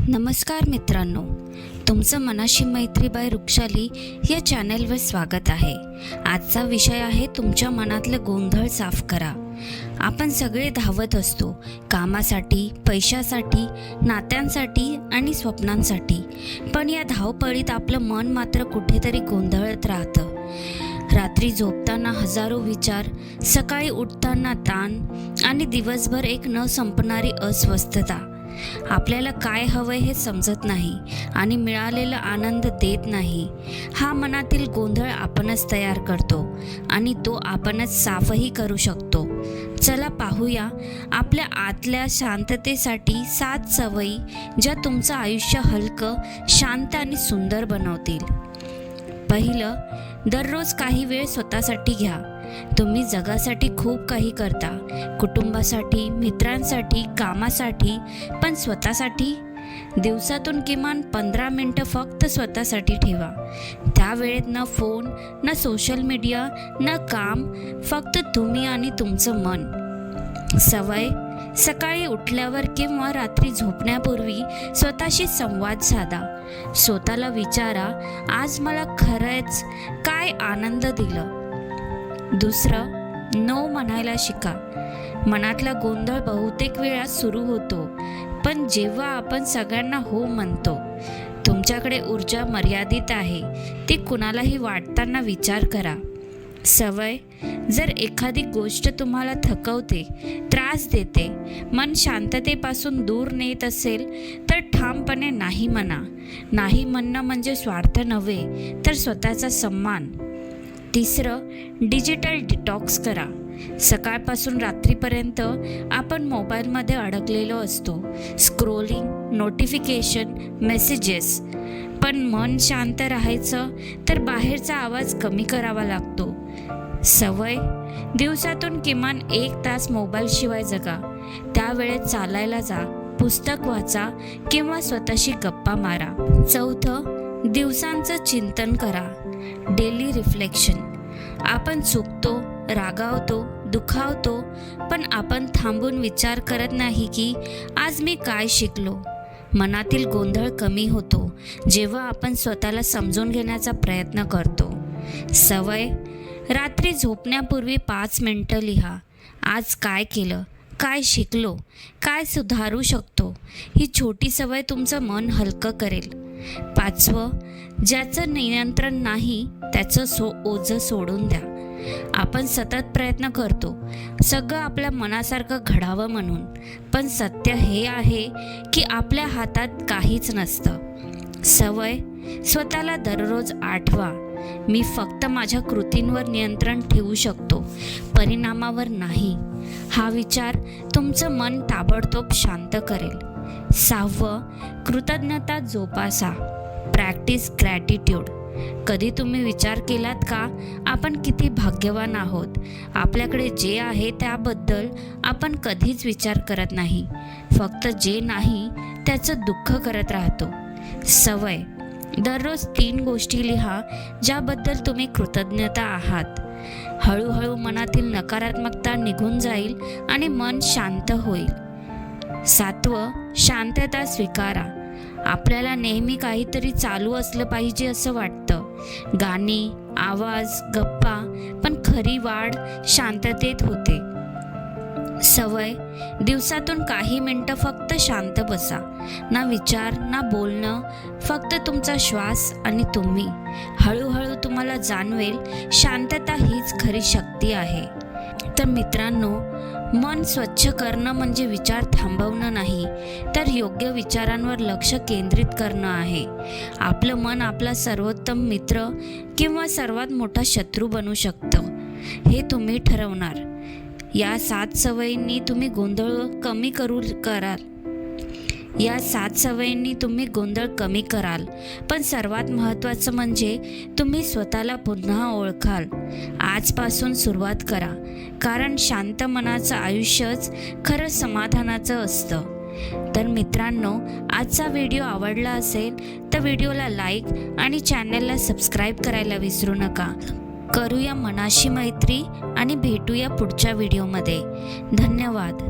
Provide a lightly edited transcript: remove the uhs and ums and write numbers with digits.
नमस्कार मित्रांनो, तुमचं मनाशी मैत्री बाय वृक्षाली या चॅनलवर स्वागत आहे। आजचा विषय आहे तुमच्या मनातले गोंधळ साफ करा। आपण सगळे धावत असतो कामासाठी, पैशासाठी, नात्यांसाठी आणि स्वप्नांसाठी, पण या धावपळीत आपलं मन मात्र कुठेतरी गोंधळत राहतं। रात्री झोपताना हजारो विचार, सकाळी उठताना ताण आणि दिवसभर एक न संपणारी अस्वस्थता। आपल्याला काय हवंय हे समजत नाही आणि मिळालेला आनंद देत नाही। हा मनातील गोंधळ आपणच तयार करतो आणि तो आपणच साफही करू शकतो। चला पाहूया आपल्या आतल्या शांततेसाठी 7 सवयी ज्या तुमचं आयुष्य हलकं, शांत आणि सुंदर बनवतील। पहिलं, दररोज काही वेळ स्वतःसाठी घ्या। तुम्ही जगासाठी खूप काही करता, कुटुंबासाठी, मित्रांसाठी, कामासाठी, पण स्वतःसाठी दिवसातून किमान 15 मिनिटं फक्त स्वतःसाठी ठेवा। त्या वेळेत न फोन, न सोशल मीडिया, न काम, फक्त तुम्ही आणि तुमचं मन। सवय, सकाळी उठल्यावर किंवा रात्री झोपण्यापूर्वी स्वतःशी संवाद साधा। स्वतःला विचारा, आज मला खरंच काय आनंद दिलं। दुसरं, नो म्हणायला शिका। मनातला गोंधळ बहुतेक वेळा सुरू होतो, पण जेव्हा आपण सगळ्यांना हो म्हणतो। तुमच्याकडे ऊर्जा मर्यादित आहे, ती कुणालाही वाटताना विचार करा। सवय, जर एखादी गोष्ट तुम्हाला थकवते, त्रास देते, मन शांततेपासून दूर नेत असेल तर ठामपणे नाही म्हणा। नाही म्हणणं म्हणजे स्वार्थ नव्हे, तर स्वतःचा सन्मान। तिसरं, डिजिटल डिटॉक्स करा। सकाळपासून रात्रीपर्यंत आपण मोबाईलमध्ये अडकलेलो असतो, स्क्रोलिंग, नोटिफिकेशन, मेसेजेस। पण मन शांत राहायचं तर बाहेरचा आवाज कमी करावा लागतो। सवय, दिवसातून किमान 1 तास मोबाईलशिवाय जगा। त्यावेळेत चालायला जा, पुस्तक वाचा किंवा स्वतःशी गप्पा मारा। चौथं, दिवसांचं चिंतन करा, डेली रिफ्लेक्शन। आपण चुकतो, रागावतो, दुखावतो, पण आपण थांबून विचार करत नाही की आज मी काय शिकलो। मनातील गोंधळ कमी होतो जेव्हा आपण स्वतःला समजून घेण्याचा प्रयत्न करतो। सवय, रात्री झोपण्यापूर्वी 5 मिनिटं लिहा। आज काय केलं, काय शिकलो, काय सुधारू शकतो। ही छोटी सवय तुमचं मन हलकं करेल। 5वं, ज्याचं नियंत्रण नाही त्याचं ओझं सोडून द्या। आपण सतत प्रयत्न करतो सगळं आपल्या मनासारखं घडावं म्हणून, पण सत्य हे आहे की आपल्या हातात काहीच नसतं। सवय, स्वतःला दररोज आठवा, मी फक्त माझ्या कृतींवर नियंत्रण ठेवू शकतो, परिणामावर नाही। हा विचार तुमचं मन ताबडतोब शांत करेल। 6वं, कृतज्ञता जोपासा, प्रॅक्टिस ग्रॅटिट्यूड। कधी तुम्ही विचार केलात का आपण किती भाग्यवान आहोत? आपल्याकडे जे आहे त्याबद्दल आपण कधीच विचार करत नाही, फक्त जे नाही त्याचं दुःख करत राहतो। सवय, दररोज 3 गोष्टी लिहा ज्याबद्दल तुम्ही कृतज्ञता आहात। हळूहळू मनातील नकारात्मकता निघून जाईल आणि मन शांत होईल। 7वं, शांतता स्वीकारा। आपल्याला नेहमी काहीतरी चालू असलं पाहिजे असं वाटतं, गाणी, आवाज, गप्पा, पण खरी वाढ शांततेत होते। सवय, दिवसातून काही मिनिटं फक्त शांत बसा, ना विचार ना बोलणं, फक्त तुमचा श्वास आणि तुम्ही। हळूहळू तुम्हाला जाणवेल शांतता हीच खरी शक्ती आहे। तर मित्रांनो, मन स्वच्छ करणं म्हणजे विचार थांबवणं नाही, तर योग्य विचारांवर लक्ष केंद्रित करणं आहे। आपलं मन आपला सर्वोत्तम मित्र किंवा सर्वात मोठा शत्रू बनू शकतं, हे तुम्ही ठरवणार। या 7 सवयींनी तुम्ही गोंधळ कमी कराल, पण सर्वात महत्त्वाचं म्हणजे तुम्ही स्वतःला पुन्हा ओळखाल। आजपासून सुरुवात करा, कारण शांत मनाचं आयुष्यच खरं समाधानाचं असतं। तर मित्रांनो, आजचा व्हिडिओ आवडला असेल तर व्हिडिओला लाईक आणि चॅनलला सबस्क्राईब करायला विसरू नका। करूया मनाशी मैत्री आणि भेटूया पुढच्या व्हिडिओमध्ये। धन्यवाद।